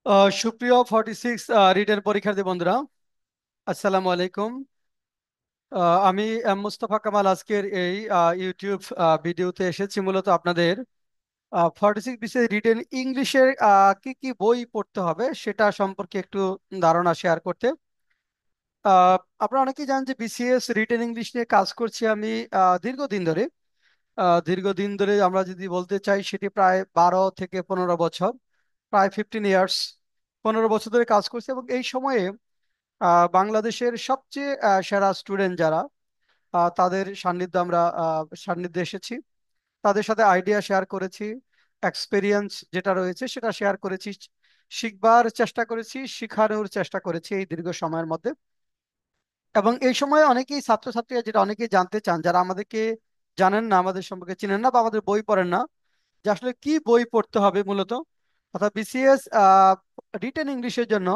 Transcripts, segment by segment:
সুপ্রিয় 46 রিটেন পরীক্ষার্থী বন্ধুরা, আসসালামু আলাইকুম। আমি মুস্তফা কামাল আজকের এই ইউটিউব ভিডিওতে এসেছি মূলত আপনাদের 46 বিষয় রিটেন ইংলিশের কি কি বই পড়তে হবে সেটা সম্পর্কে একটু ধারণা শেয়ার করতে। আহ, আপনারা অনেকেই জানেন যে বিসিএস রিটেন ইংলিশ নিয়ে কাজ করছি আমি দীর্ঘদিন ধরে। দীর্ঘদিন ধরে আমরা যদি বলতে চাই সেটি প্রায় 12 থেকে 15 বছর, প্রায় 15 ইয়ার্স। 15 বছর ধরে কাজ করছি এবং এই সময়ে বাংলাদেশের সবচেয়ে সেরা স্টুডেন্ট যারা, তাদের সান্নিধ্যে এসেছি। তাদের সাথে আইডিয়া শেয়ার করেছি, এক্সপেরিয়েন্স যেটা রয়েছে সেটা শেয়ার করেছি, শিখবার চেষ্টা করেছি, শিখানোর চেষ্টা করেছি এই দীর্ঘ সময়ের মধ্যে। এবং এই সময় অনেকেই ছাত্রছাত্রীরা যেটা অনেকেই জানতে চান, যারা আমাদেরকে জানেন না, আমাদের সম্পর্কে চিনেন না বা আমাদের বই পড়েন না, যে আসলে কি বই পড়তে হবে মূলত, অর্থাৎ বিসিএস রিটেন ইংলিশের জন্য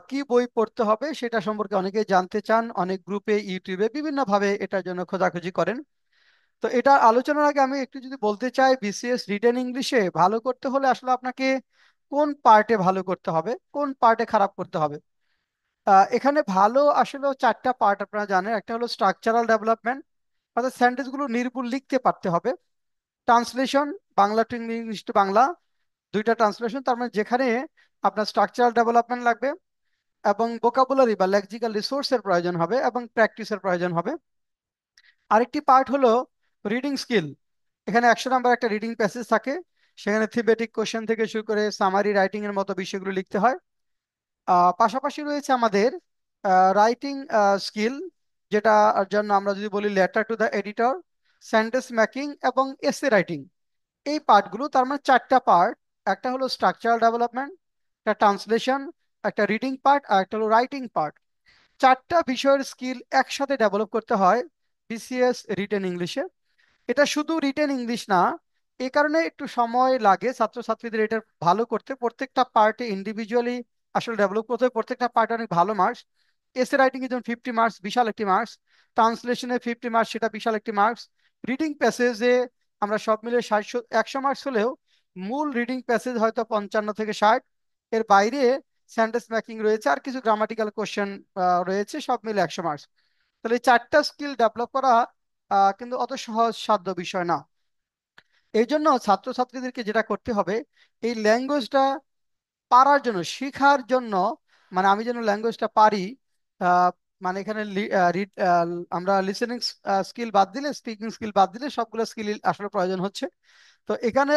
কি বই পড়তে হবে সেটা সম্পর্কে অনেকেই জানতে চান। অনেক গ্রুপে, ইউটিউবে বিভিন্নভাবে এটার জন্য খোঁজাখুঁজি করেন। তো এটা আলোচনার আগে আমি একটু যদি বলতে চাই, বিসিএস রিটেন ইংলিশে ভালো করতে হলে আসলে আপনাকে কোন পার্টে ভালো করতে হবে, কোন পার্টে খারাপ করতে হবে। এখানে ভালো আসলে চারটা পার্ট আপনারা জানেন। একটা হলো স্ট্রাকচারাল ডেভেলপমেন্ট, অর্থাৎ সেন্টেন্স গুলো নির্ভুল লিখতে পারতে হবে। Translation, Bangla to English to Bangla, দুইটা ট্রান্সলেশন, তার মানে যেখানে আপনার স্ট্রাকচারাল ডেভেলপমেন্ট লাগবে এবং ভোকাবুলারি বা লেক্সিক্যাল রিসোর্সের প্রয়োজন হবে এবং প্র্যাকটিসের প্রয়োজন হবে। আরেকটি পার্ট হলো রিডিং স্কিল। এখানে 100 নম্বর একটা রিডিং প্যাসেজ থাকে, সেখানে থিমেটিক কোশ্চেন থেকে শুরু করে সামারি রাইটিং এর মতো বিষয়গুলো লিখতে হয়। পাশাপাশি রয়েছে আমাদের রাইটিং স্কিল, যেটার জন্য আমরা যদি বলি letter to the editor, sentence making এবং এসে রাইটিং। এই পার্টগুলো, তার মানে চারটা পার্ট। একটা হলো স্ট্রাকচারাল ডেভেলপমেন্ট, একটা ট্রান্সলেশন, একটা রিডিং পার্ট আর একটা হলো রাইটিং পার্ট। চারটা বিষয়ের স্কিল একসাথে ডেভেলপ করতে হয় বিসিএস রিটেন ইংলিশে। এটা শুধু রিটেন ইংলিশ না, এ কারণে একটু সময় লাগে ছাত্রছাত্রীদের এটা ভালো করতে। প্রত্যেকটা পার্টে ইন্ডিভিজুয়ালি আসলে ডেভেলপ করতে হয়, প্রত্যেকটা পার্টে অনেক ভালো মার্কস। এসে রাইটিং এ যেমন 50 মার্কস, বিশাল একটি মার্কস। ট্রান্সলেশনে 50 মার্কস, সেটা বিশাল একটি মার্কস। রিডিং প্যাসেজে আমরা সব মিলে 100 মার্কস হলেও মূল রিডিং প্যাসেজ হয়তো 55 থেকে 60। এর বাইরে সেন্টেন্স মেকিং রয়েছে আর কিছু গ্রামাটিক্যাল কোশ্চেন রয়েছে, সব মিলে 100 মার্কস। তাহলে এই চারটা স্কিল ডেভেলপ করা কিন্তু অত সহজ সাধ্য বিষয় না। এই জন্য ছাত্রছাত্রীদেরকে যেটা করতে হবে, এই ল্যাঙ্গুয়েজটা পারার জন্য, শেখার জন্য, মানে আমি যেন ল্যাঙ্গুয়েজটা পারি। আহ, মানে এখানে আমরা লিসেনিং স্কিল বাদ দিলে, স্পিকিং স্কিল বাদ দিলে সবগুলো স্কিল আসলে প্রয়োজন হচ্ছে। তো এখানে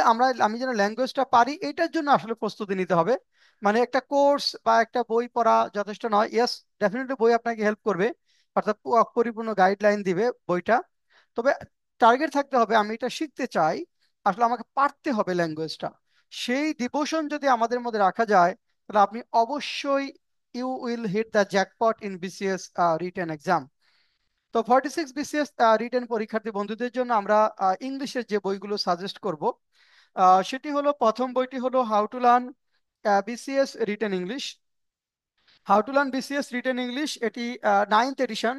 আমি যেন ল্যাঙ্গুয়েজটা পারি, এটার জন্য আসলে প্রস্তুতি নিতে হবে। মানে একটা কোর্স বা একটা বই পড়া যথেষ্ট নয়। ইয়েস, ডেফিনেটলি বই আপনাকে হেল্প করবে, অর্থাৎ পরিপূর্ণ গাইডলাইন দিবে বইটা। তবে টার্গেট থাকতে হবে, আমি এটা শিখতে চাই, আসলে আমাকে পারতে হবে ল্যাঙ্গুয়েজটা। সেই ডিভোশন যদি আমাদের মধ্যে রাখা যায়, তাহলে আপনি অবশ্যই you will hit the jackpot in BCS written exam. তো 46 বিসিএস রিটেন পরীক্ষার্থী বন্ধুদের জন্য আমরা ইংলিশের যে বইগুলো সাজেস্ট করব, সেটি হলো, প্রথম বইটি হলো how to learn BCS written English. How to learn BCS written English, এটি 9th এডিশন।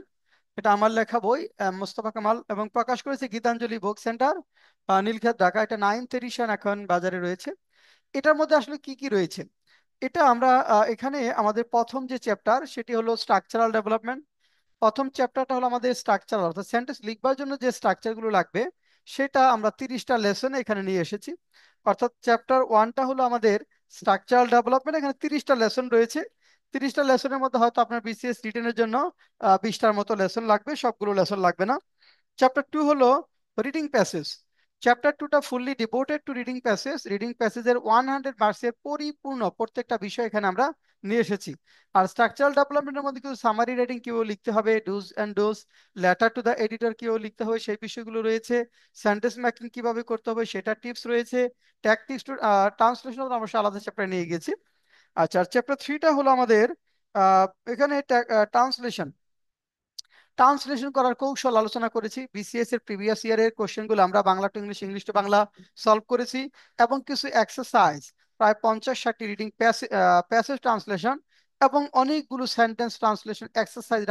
এটা আমার লেখা বই, মোস্তফা কামাল, এবং প্রকাশ করেছে গীতাঞ্জলি বুক সেন্টার, নীলক্ষেত, ঢাকা। এটা 9th এডিশন, এখন বাজারে রয়েছে। এটার মধ্যে আসলে কি কি রয়েছে, এটা আমরা এখানে আমাদের প্রথম যে চ্যাপ্টার সেটি হলো স্ট্রাকচারাল ডেভেলপমেন্ট। প্রথম চ্যাপ্টারটা হলো আমাদের স্ট্রাকচার, অর্থাৎ সেন্টেন্স লিখবার জন্য যে স্ট্রাকচার গুলো লাগবে, সেটা আমরা 30টা লেসন এখানে নিয়ে এসেছি। অর্থাৎ চ্যাপ্টার ওয়ানটা হলো আমাদের স্ট্রাকচারাল ডেভেলপমেন্ট, এখানে 30টা লেসন রয়েছে। 30টা লেসনের মধ্যে হয়তো আপনার বিসিএস রিটেনের জন্য 20টার মতো লেসন লাগবে, সবগুলো লেসন লাগবে না। চ্যাপ্টার টু হলো রিডিং প্যাসেজ। চ্যাপ্টার টুটা fully devoted to reading passage. Reading প্যাসেজের 100 মার্কসের পরিপূর্ণ প্রত্যেকটা বিষয় এখানে আমরা নিয়ে এসেছি। আর স্ট্রাকচারাল ডেভেলপমেন্টের মধ্যে কিছু সামারি রাইটিং কিভাবে লিখতে হবে, dos and dose, letter to the editor কিভাবে লিখতে হবে সেই বিষয়গুলো রয়েছে। সেন্টেন্স মেকিং কিভাবে করতে হবে সেটা টিপস রয়েছে। ট্যাকটিক্স টু ট্রান্সলেশন অবশ্যই আলাদা চ্যাপ্টার নিয়ে গেছি। আচ্ছা, চ্যাপ্টার থ্রিটা হলো আমাদের আহ, এখানে ট্রান্সলেশন। ট্রান্সলেশন করার কৌশল আলোচনা করেছি। বিসিএস এর প্রিভিয়াস ইয়ারের কোশ্চেনগুলো আমরা Bangla to English, English to Bangla solve করেছি, এবং কিছু এক্সারসাইজ, প্রায় 50-60টি রিডিং প্যাসেজ ট্রান্সলেশন এবং অনেকগুলো সেন্টেন্স ট্রান্সলেশন এক্সারসাইজ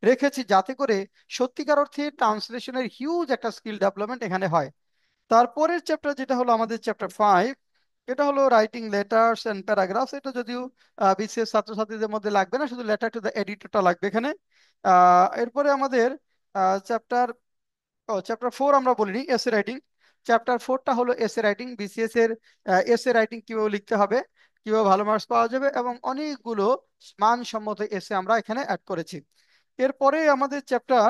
রেখেছি, যাতে করে সত্যিকার অর্থে ট্রান্সলেশনের হিউজ একটা স্কিল ডেভেলপমেন্ট এখানে হয়। তারপরের চ্যাপ্টার যেটা হলো আমাদের চ্যাপ্টার 5, এটা হলো রাইটিং লেটার্স এন্ড প্যারাগ্রাফস। এটা যদিও বিসিএস ছাত্রছাত্রীদের মধ্যে লাগবে না, শুধু লেটার টু দ্য এডিটরটা লাগবে এখানে। এরপরে আমাদের চ্যাপ্টার চ্যাপ্টার 4 আমরা বলিনি, এসে রাইটিং। চ্যাপ্টার 4টা হলো এসে রাইটিং। বিসিএস এর এসে রাইটিং কিভাবে লিখতে হবে, কিভাবে ভালো মার্কস পাওয়া যাবে, এবং অনেকগুলো মানসম্মত এসে আমরা এখানে অ্যাড করেছি। এরপরে আমাদের চ্যাপ্টার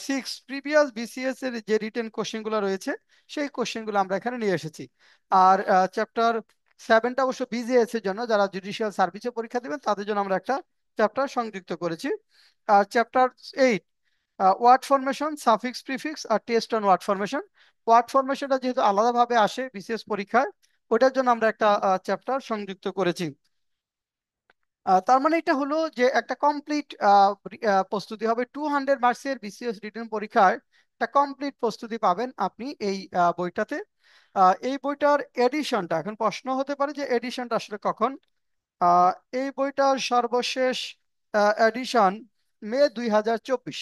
6, প্রিভিয়াস বিসিএস এর যে রিটেন কোশ্চেনগুলো রয়েছে সেই কোশ্চেনগুলো আমরা এখানে নিয়ে এসেছি। আর চ্যাপ্টার 7টা অবশ্য বিজিএস এর জন্য, যারা জুডিশিয়াল সার্ভিসে পরীক্ষা দেবেন তাদের জন্য আমরা একটা চ্যাপ্টার সংযুক্ত করেছি। আর chapter 8, word formation, suffix, prefix আর test on word formation. Word ফরমেশনটা যেহেতু আলাদাভাবে আসে বিসিএস পরীক্ষায়, ওটার জন্য আমরা একটা চ্যাপ্টার সংযুক্ত করেছি। তার মানে এটা হলো যে একটা কমপ্লিট প্রস্তুতি হবে। 200 মার্কসের বিসিএস রিটেন পরীক্ষায় একটা কমপ্লিট প্রস্তুতি পাবেন আপনি এই বইটাতে। এই বইটার এডিশনটা, এখন প্রশ্ন হতে পারে যে এডিশনটা আসলে কখন। আহ, এই বইটার সর্বশেষ এডিশন মে 2024।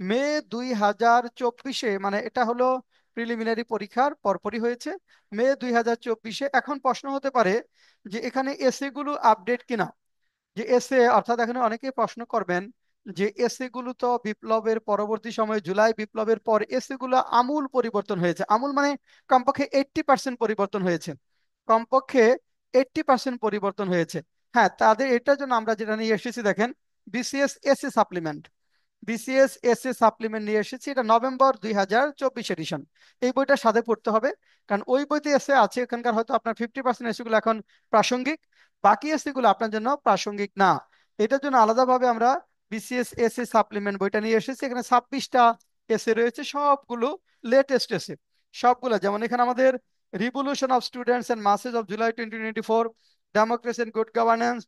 মে 2024, মানে এটা হলো প্রিলিমিনারি পরীক্ষার পরপরই হয়েছে। মে 2024। এখন প্রশ্ন হতে পারে যে এখানে এসে গুলো আপডেট কিনা। যে এসে অর্থাৎ এখানে অনেকে প্রশ্ন করবেন যে এসে গুলো তো বিপ্লবের পরবর্তী সময়ে জুলাই বিপ্লবের পর এসে গুলো আমূল পরিবর্তন হয়েছে। আমূল মানে কমপক্ষে 80% পরিবর্তন হয়েছে, কমপক্ষে 80% পরিবর্তন হয়েছে। হ্যাঁ, তাদের এটার জন্য আমরা যেটা নিয়ে এসেছি দেখেন, BCS SA supplement. BCS SA supplement নিয়ে এসেছি, এটা নভেম্বর 2024 এডিশন। এই বইটার সাথে পড়তে হবে, কারণ ওই বইতে এসে আছে এখানকার হয়তো আপনার 50% এসে গুলো এখন প্রাসঙ্গিক, বাকি এসে গুলো আপনার জন্য প্রাসঙ্গিক না। এটার জন্য আলাদাভাবে আমরা বিসিএস এসএ সাপ্লিমেন্ট বইটা নিয়ে এসেছি। এখানে 26টা এসে রয়েছে, সবগুলো লেটেস্ট এসে। সবগুলো যেমন এখানে আমাদের revolution of students and masses of July 2024, democracy and good governance,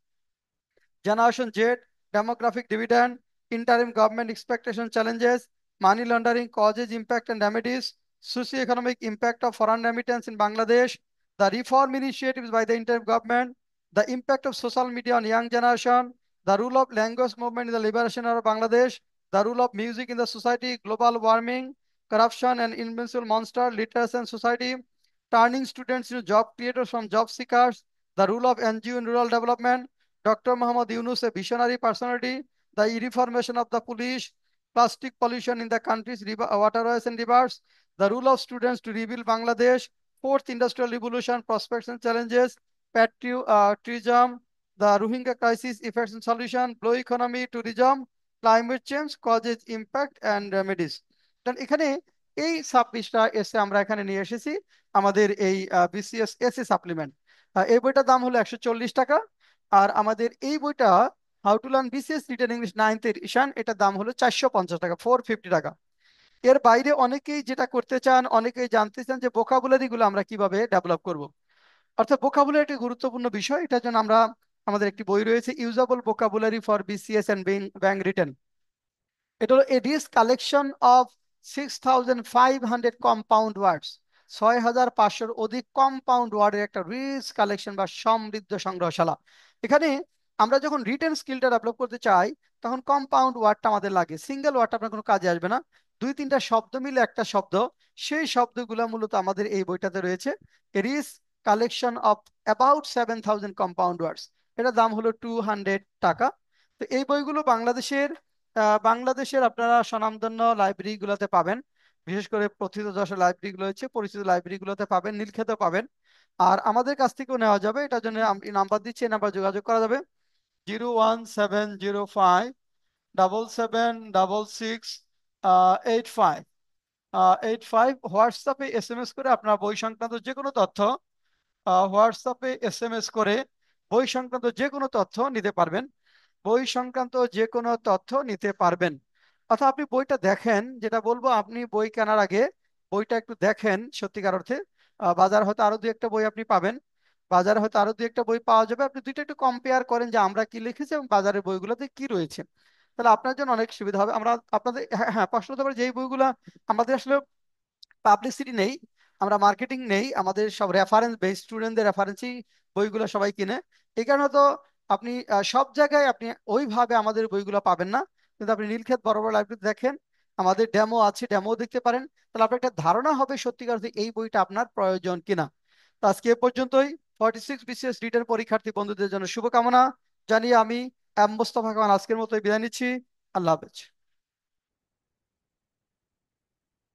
Generation Z, demographic dividend, interim government expectation challenges, money laundering causes, impact and remedies, socio-economic impact of foreign remittance in Bangladesh, the reform initiatives by the interim government, the impact of social media on young generation, the role of language movement in the liberation of Bangladesh, the role of music in the society, global warming, corruption and invincible monster, literacy and society, turning students into job creators from job seekers, the role of NGO in rural development, Dr. Muhammad Yunus, a visionary personality, the reformation of the police, plastic pollution in the country's waterways and rivers, the role of students to rebuild Bangladesh, fourth industrial revolution, prospects and challenges, patriotism, the Rohingya crisis, effects and solution, blue economy, tourism, climate change, causes, impact and remedies. কারণ এখানে এই 26টা এসে আমরা এখানে নিয়ে এসেছি আমাদের এই বিসিএস এসএ সাপ্লিমেন্ট। এই বইটার দাম হলো 140 টাকা। আর আমাদের এই বইটা how to learn BCS written English 9th edition, এটার দাম হলো 450 টাকা, 450 টাকা। এর বাইরে অনেকেই যেটা করতে চান, অনেকেই জানতে চান যে ভোকাবুলারি গুলো আমরা কিভাবে ডেভেলপ করব। অর্থাৎ ভোকাবুলারি একটি গুরুত্বপূর্ণ বিষয়, এটার জন্য আমরা আমাদের একটি বই রয়েছে, usable vocabulary for BCS and bank written. এটা হলো এডিস কালেকশন অফ 6500 কম্পাউন্ড ওয়ার্ডস। 6500-র অধিক কম্পাউন্ড ওয়ার্ডের একটা রিচ কালেকশন বা সমৃদ্ধ সংগ্রহশালা। এখানে আমরা যখন রিটেন স্কিলটা ডেভেলপ করতে চাই তখন কম্পাউন্ড ওয়ার্ডটা আমাদের লাগে। সিঙ্গেল ওয়ার্ডটা আপনার কোনো কাজে আসবে না, দুই তিনটা শব্দ মিলে একটা শব্দ। সেই শব্দগুলো মূলত আমাদের এই বইটাতে রয়েছে, rich collection of about 7000 compound words. এটার দাম হলো 200 টাকা। তো এই বইগুলো বাংলাদেশের আপনারা স্বনামধন্য লাইব্রেরি গুলোতে পাবেন, বিশেষ করে প্রথিতযশা লাইব্রেরি গুলো হচ্ছে, পরিচিত লাইব্রেরি গুলোতে পাবেন, নীলক্ষেতেও পাবেন। আর আমাদের কাছ থেকেও নেওয়া যাবে। এটার জন্য আমি নাম্বার দিচ্ছি, এই নাম্বার যোগাযোগ করা যাবে 01705 776685। হোয়াটসঅ্যাপে এসএমএস করে আপনার বই সংক্রান্ত যে কোনো তথ্য হোয়াটসঅ্যাপে এসএমএস করে বই সংক্রান্ত যে কোনো তথ্য নিতে পারবেন, বই সংক্রান্ত যে কোনো তথ্য নিতে পারবেন। অর্থাৎ আপনি বইটা দেখেন, যেটা বলবো আপনি বই কেনার আগে বইটা একটু দেখেন সত্যিকার অর্থে। বাজার হয়তো আরো দু একটা বই আপনি পাবেন, বাজারে হয়তো আরো দু একটা বই পাওয়া যাবে, আপনি দুইটা একটু কম্পেয়ার করেন যে আমরা কি লিখেছি এবং বাজারের বইগুলোতে কি রয়েছে, তাহলে আপনার জন্য অনেক সুবিধা হবে। আমরা আপনাদের, হ্যাঁ হ্যাঁ, প্রশ্ন হতে পারে যে এই বইগুলা আমাদের আসলে পাবলিসিটি নেই, আমরা মার্কেটিং নেই, আমাদের সব রেফারেন্স বেস, স্টুডেন্টদের রেফারেন্সই বইগুলো সবাই কিনে। এই কারণে তো আপনি সব জায়গায় আপনি ওইভাবে আমাদের বইগুলো পাবেন না। কিন্তু আপনি নীলক্ষেত বড় বড় লাইব্রেরি দেখেন, আমাদের ডেমো আছে, ডেমো দেখতে পারেন, তাহলে আপনার একটা ধারণা হবে সত্যিকার অর্থে এই বইটা আপনার প্রয়োজন কিনা। তো আজকে এ পর্যন্তই। 46 বিসিএস রিটেন পরীক্ষার্থী বন্ধুদের জন্য শুভকামনা জানিয়ে আমি মোস্তফা কামাল আজকের মতো বিদায় নিচ্ছি। আল্লাহ হাফেজ।